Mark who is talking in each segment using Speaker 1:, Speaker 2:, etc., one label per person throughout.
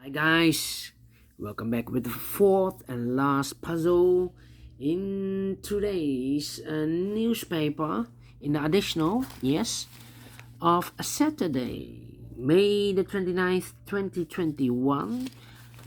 Speaker 1: Hi guys, welcome back with the fourth and last puzzle in today's newspaper in the additional, yes, of Saturday, May the 29th, 2021.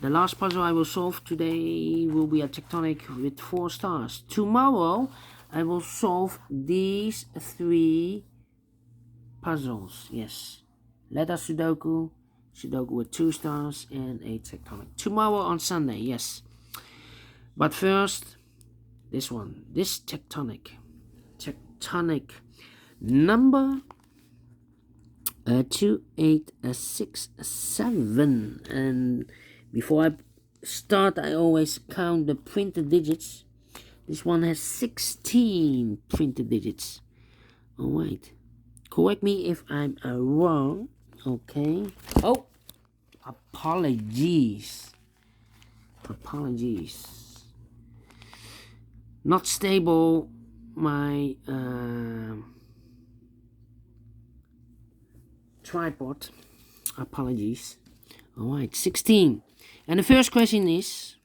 Speaker 1: The last puzzle I will solve today will be a Tectonic with 4 stars. Tomorrow I will solve these 3 puzzles, yes. Letter Sudoku, Sudoku with 2 stars, and a Tectonic. Tomorrow on Sunday, yes. But first, this one. This Tectonic. Tectonic number 2867. And before I start, I always count the printed digits. This one has 16 printed digits. Alright. Correct me if I'm wrong. Okay. Oh, apologies. Not stable. My tripod. Apologies. Alright, 16. And the first question is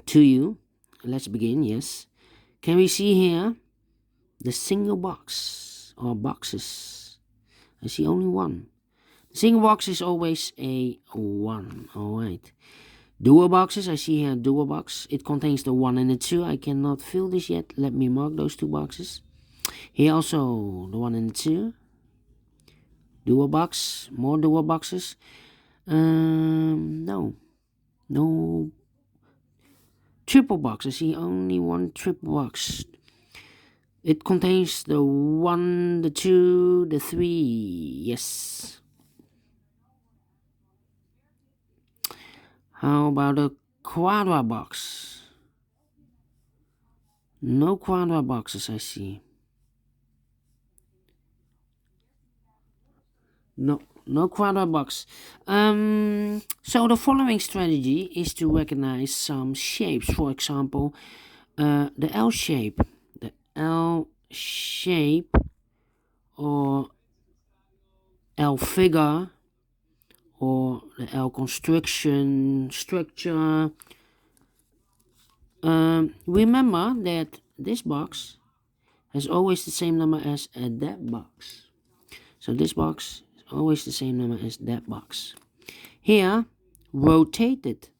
Speaker 1: to you. Let's begin. Yes. Can we see here the single box or boxes? I see only one. The single box is always a 1. Alright. Dual boxes, I see here a dual box. It contains the 1 and the 2. I cannot fill this yet. Let me mark those 2 boxes. Here also the 1 and the 2. Dual box, more dual boxes. No triple box. I see only one triple box. It contains the 1, the 2, the 3. Yes. How about a quadra box? No quadra boxes, I see. No quadra box. So the following strategy is to recognize some shapes. For example, the L shape. The L shape or L figure or the L construction structure. Remember that this box has always the same number as that box. So this box is always the same number as that box. Here, rotated.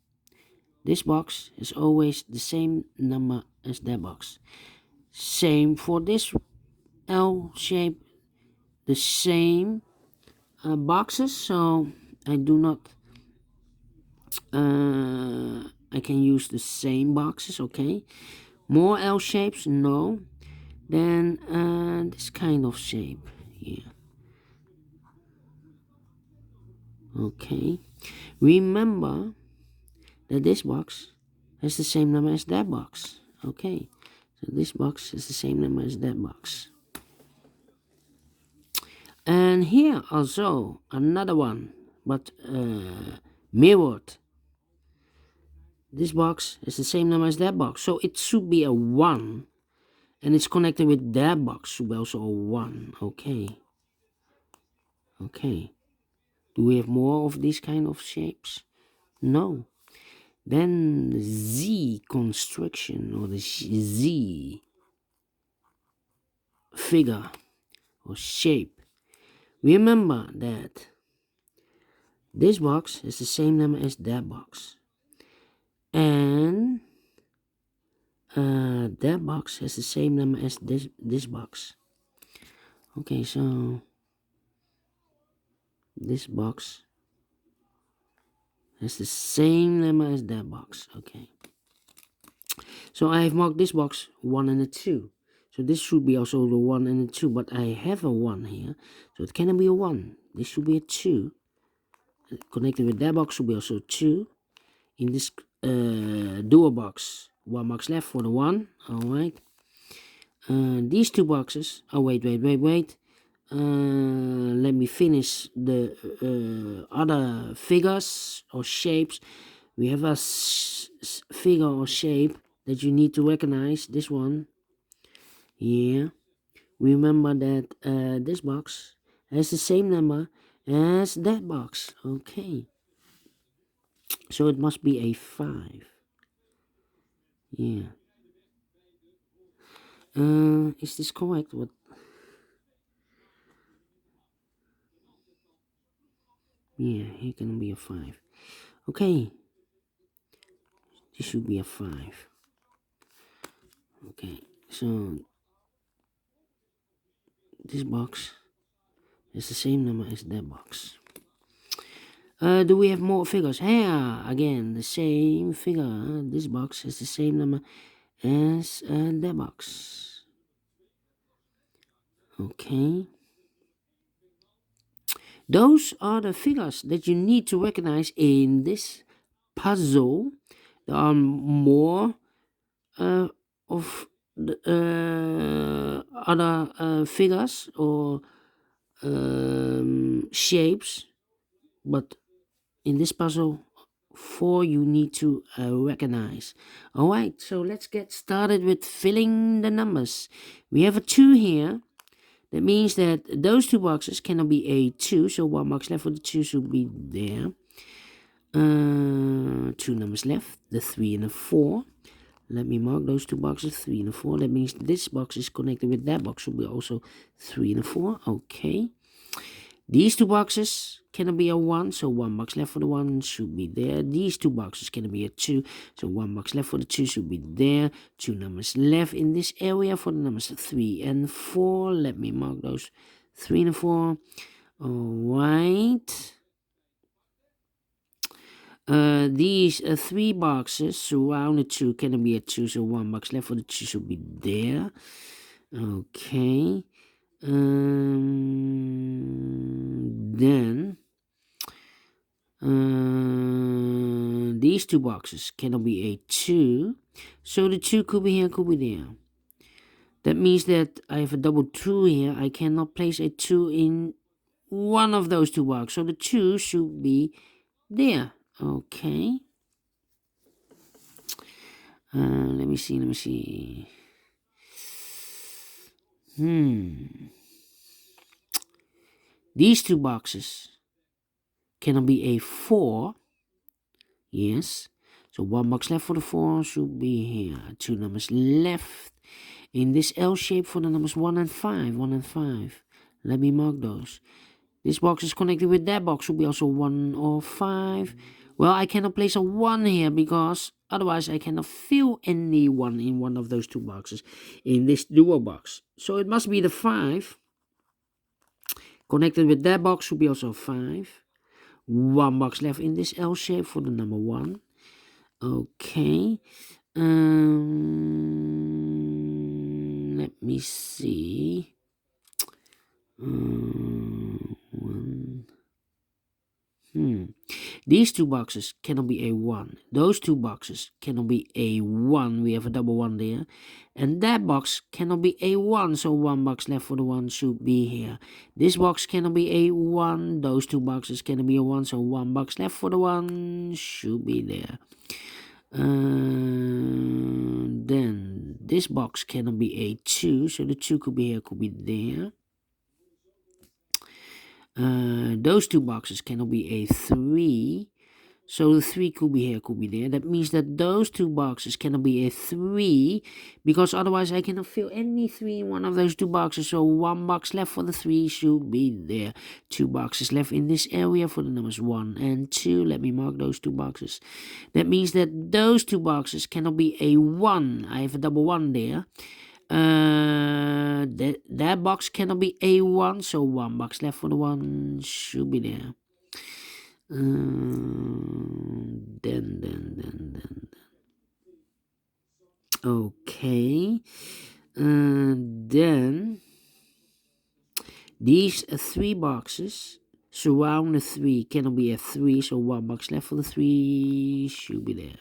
Speaker 1: This box is always the same number as that box. Same for this L shape, the same boxes. So I do not. I can use the same boxes. Okay. More L shapes, no. Then this kind of shape here. Okay. Remember that this box has the same number as that box. Okay. So this box has the same number as that box. And here also another one, but mirrored. This box is the same number as that box. So it should be a 1. And it's connected with that box. Should be also a 1. Okay. Okay. Do we have more of these kind of shapes? No. Then the Z construction or the Z figure or shape. Remember that this box is the same number as that box. And that box has the same number as this box. Okay, so this box has the same number as that box. Okay. So I have marked this box 1 and a 2. So this should be also the 1 and a 2. But I have a 1 here. So it cannot be a 1. This should be a 2. Connected with that box should be also 2. In this dual box, 1 box left for the 1. Alright. These 2 boxes. Oh, wait. Let me finish the other figures or shapes. We have a figure or shape that you need to recognize. This one here. Remember that this box has the same number as that box. Okay. So it must be a 5. Yeah. Is this correct? What? Yeah, here can be a 5. Okay. This should be a 5. Okay. So this box is the same number as that box. Do we have more figures? Yeah, again, the same figure. This box is the same number as that box. Okay. Those are the figures that you need to recognize in this puzzle. There are more of the, other figures or shapes, but in this puzzle, 4 you need to recognize. Alright, so let's get started with filling the numbers. We have a 2 here. That means that those 2 boxes cannot be a 2, so 1 box left for the 2 should be there. 2 numbers left, the 3 and the 4. Let me mark those 2 boxes, 3 and 4. That means this box is connected with that box, should be also 3 and 4. Okay. These 2 boxes cannot be a 1, so 1 box left for the 1 should be there. These 2 boxes cannot be a 2, so 1 box left for the 2 should be there. 2 numbers left in this area for the numbers 3 and 4. Let me mark those 3 and 4. Alright. These 3 boxes surround the 2 cannot be a 2, so 1 box left for the 2 should be there. Okay. Then these 2 boxes cannot be a 2, so the 2 could be here, could be there. That means that I have a double 2 here. I cannot place a 2 in one of those 2 boxes, so the 2 should be there. Okay. Let me see. These 2 boxes cannot be a 4. Yes. So 1 box left for the 4 should be here. 2 numbers left in this L shape for the numbers 1 and 5. 1 and 5. Let me mark those. This box is connected with that box, should be also 1 or 5. Well, I cannot place a 1 here because otherwise I cannot fill any 1 in one of those 2 boxes in this dual box. So it must be the 5. Connected with that box should be also 5. 1 box left in this L shape for the number 1. Okay. Let me see. 1. These 2 boxes cannot be a 1. Those 2 boxes cannot be a 1. We have a double 1 there. And that box cannot be a 1. So 1 box left for the 1 should be here. This box cannot be a 1. Those 2 boxes cannot be a 1. So 1 box left for the 1 should be there. Then this box cannot be a 2. So the 2 could be here, could be there. Those 2 boxes cannot be a 3, so the 3 could be here, could be there. That means that those 2 boxes cannot be a 3, because otherwise I cannot fill any 3 in one of those 2 boxes. So 1 box left for the 3 should be there. 2 boxes left in this area for the numbers 1 and 2. Let me mark those 2 boxes. That means that those 2 boxes cannot be a 1. I have a double 1 there. That box cannot be a 1, so 1 box left for the 1 should be there. Then. Okay. Then these 3 boxes surround the 3 cannot be a 3, so 1 box left for the 3 should be there.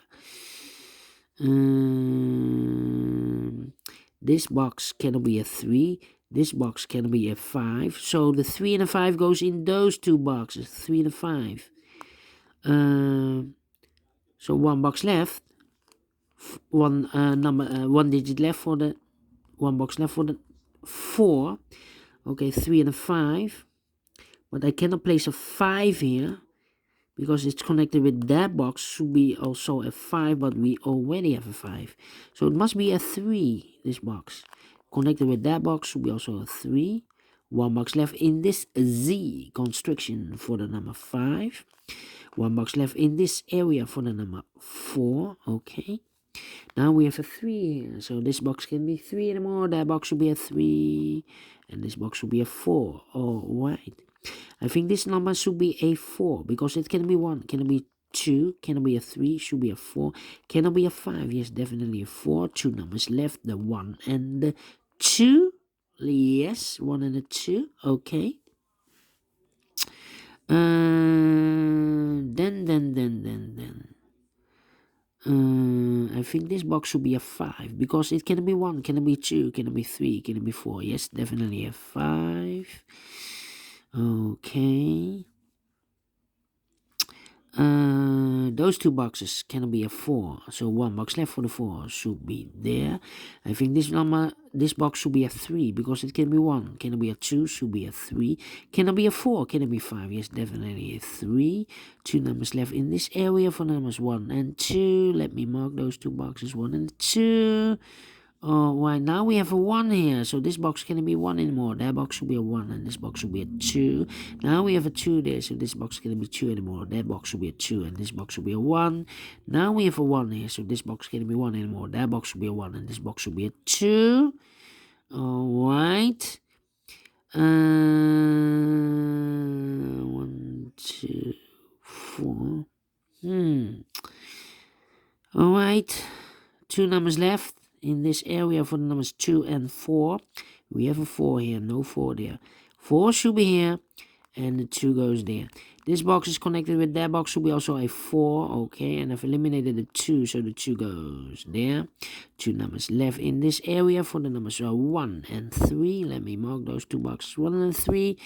Speaker 1: This box cannot be a 3. This box cannot be a 5. So the 3 and the 5 goes in those 2 boxes. 3 and the 5. So 1 box left. One digit left for the 1 box left for the 4. Okay, 3 and a 5. But I cannot place a 5 here because it's connected with that box, should be also a 5, but we already have a 5. So it must be a 3, this box. Connected with that box should be also a 3. 1 box left in this Z construction for the number 5. 1 box left in this area for the number 4. Okay. Now we have a 3 here. So this box can be 3 anymore. That box should be a 3. And this box should be a 4. Alright. I think this number should be a 4. Because it can be 1. Can it be 2? Can it be a 3? Should be a 4. Can it be a 5? Yes, definitely a 4. 2 numbers left. The 1 and the 2. Yes, 1 and a 2. Okay. I think this box should be a 5 because it can be 1, can it be 2, can it be 3, can it be 4? Yes, definitely a 5. Okay. Those 2 boxes can be a 4, so 1 box left for the 4 should be there. I think this box should be a 3 because it can be 1, can it be a 2, should be a 3, can it be a 4, can it be 5? Yes, definitely a 3. 2 numbers left in this area for numbers 1 and 2. Let me mark those 2 boxes, 1 and 2. Right, now we have a 1 here, so this box can't be 1 anymore. That box should be a 1 and this box should be a 2. Now we have a 2 there, so this box can't be 2 anymore. That box should be a 2 and this box should be a 1. Now we have a 1 here, so this box can't be 1 anymore. That box should be a 1 and this box should be a 2. Alright. 1, 2, 4. Alright. 2 numbers left in this area for the numbers 2 and 4. We have a 4 here, no 4 there. 4 should be here, and the 2 goes there. This box is connected with that box, should be also a 4, okay, and I've eliminated the 2, so the 2 goes there. 2 numbers left in this area for the numbers 1 and 3. Let me mark those 2 boxes, 1 and 3.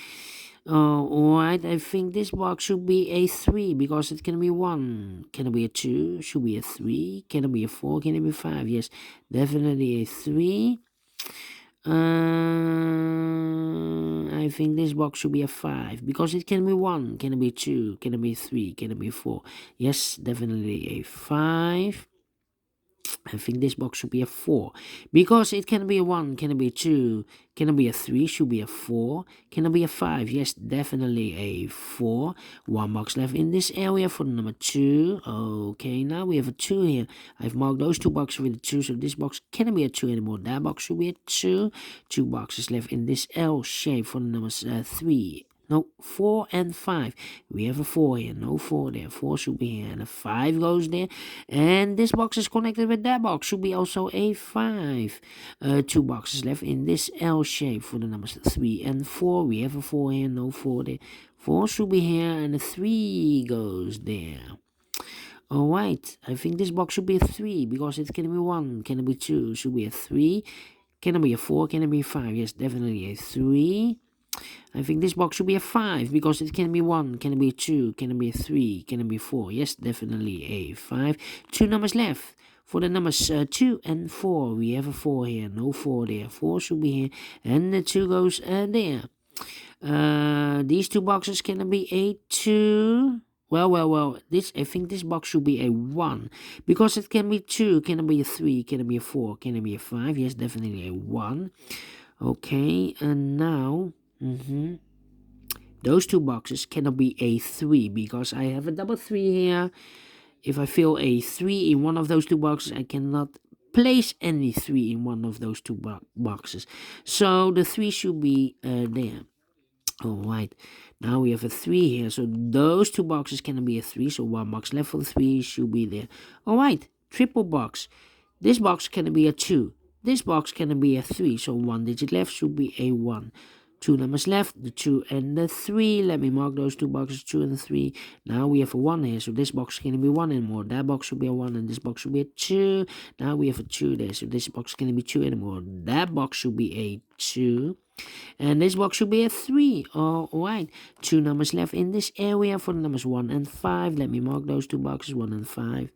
Speaker 1: Alright, I think this box should be a 3 because it can be 1. Can it be a 2? Should be a 3. Can it be a 4? Can it be 5? Yes, definitely a 3. I think this box should be a 5 because it can be 1. Can it be 2? Can it be 3? Can it be 4? Yes, definitely a 5. I think this box should be a 4 because it can be a 1, can it be a 2, can it be a 3, should be a 4, can it be a 5? Yes, definitely a 4. 1 box left in this area for the number 2. Okay, now we have a 2 here. I've marked those 2 boxes with a 2, so this box cannot be a 2 anymore. That box should be a 2. 2 boxes left in this L shape for the numbers 3. No, 4 and 5. We have a 4 here. No 4 there. 4 should be here. And a 5 goes there. And this box is connected with that box. Should be also a 5. 2 boxes left in this L shape for the numbers 3 and 4. We have a 4 here. No 4 there. 4 should be here. And a 3 goes there. Alright. I think this box should be a 3 because it can be 1. Can it be 2? Should be a 3. Can it be a 4? Can it be 5? Yes, definitely a 3. I think this box should be a 5 because it can be 1, can it be 2, can it be 3, can it be 4? Yes, definitely a 5. 2 numbers left. For the numbers 2 and 4, we have a 4 here, no 4 there. 4 should be here, and the 2 goes there. These 2 boxes can be a 2. Well, I think this box should be a 1 because it can be 2, can it be a 3, can it be a 4, can it be a 5? Yes, definitely a 1. Okay, and now those 2 boxes cannot be a 3 because I have a double 3 here. If I fill a 3 in one of those 2 boxes, I cannot place any 3 in one of those 2 boxes. So the 3 should be there. Alright, now we have a 3 here. So those 2 boxes cannot be a 3. So 1 box left for the 3 should be there. Alright, triple box. This box can be a 2. This box can be a 3. So 1 digit left should be a 1. 2 numbers left, the 2 and the 3. Let me mark those 2 boxes, 2 and 3. Now we have a 1 here, so this box can't be 1 anymore. That box should be a 1 and this box should be a 2. Now we have a 2 there, so this box can't be 2 anymore. That box should be a 2. And this box should be a 3. Alright, 2 numbers left in this area for the numbers 1 and 5. Let me mark those 2 boxes, 1 and 5.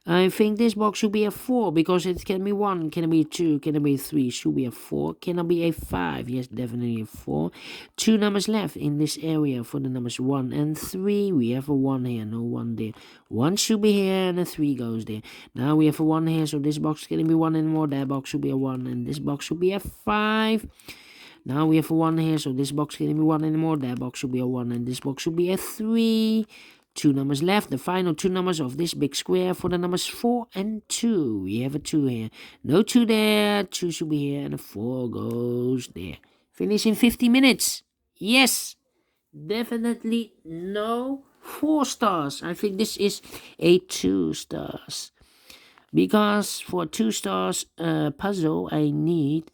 Speaker 1: I think this box should be a 4 because it can be 1, can it be 2, can it be 3, should be a 4, can it be a 5, yes, definitely a 4. 2 numbers left in this area for the numbers 1 and 3. We have a 1 here, no 1 there. 1 should be here and a 3 goes there. Now we have a 1 here, so this box can be 1 anymore. That box should be a 1 and this box should be a 5. Now we have a 1 here, so this box can't be 1 anymore. That box should be a 1 and this box should be a 3. 2 numbers left, the final 2 numbers of this big square for the numbers 4 and 2. We have a 2 here. No 2 there, 2 should be here and a 4 goes there. Finish in 50 minutes. Yes, definitely no 4 stars. I think this is a 2 stars. Because for 2 stars puzzle, I need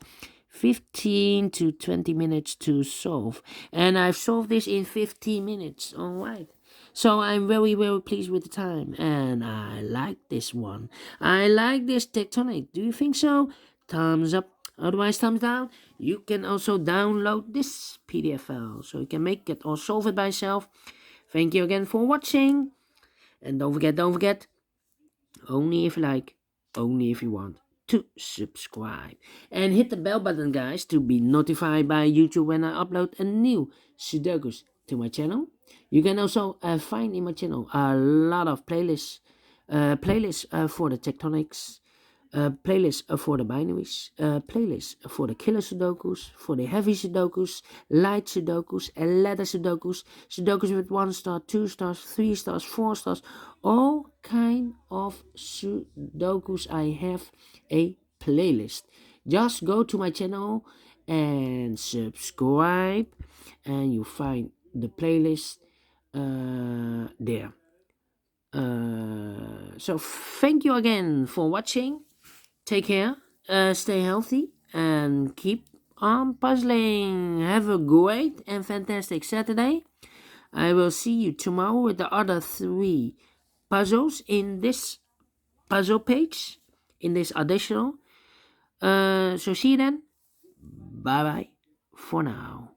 Speaker 1: 15 to 20 minutes to solve. And I've solved this in 15 minutes. Alright. So I'm very, very pleased with the time. And I like this one. I like this Tectonic. Do you think so? Thumbs up. Otherwise, thumbs down. You can also download this PDF file. So you can make it or solve it by yourself. Thank you again for watching. And don't forget. Only if you like. Only if you want to subscribe and hit the bell button, guys, to be notified by YouTube when I upload a new Sudokus to my channel. You can also find in my channel a lot of playlists for the tectonics, playlists for the binaries, playlists for the killer Sudokus, for the heavy Sudokus, light Sudokus, and ladder Sudokus, Sudokus with 1 star, 2 stars, 3 stars, 4 stars, all kind of Sudokus. I have a playlist. Just go to my channel and subscribe, and you find the playlist there. So thank you again for watching. Take care, stay healthy, and keep on puzzling. Have a great and fantastic Saturday. I will see you tomorrow with the other 3 puzzles in this puzzle page, in this additional. So see you then. Bye bye for now.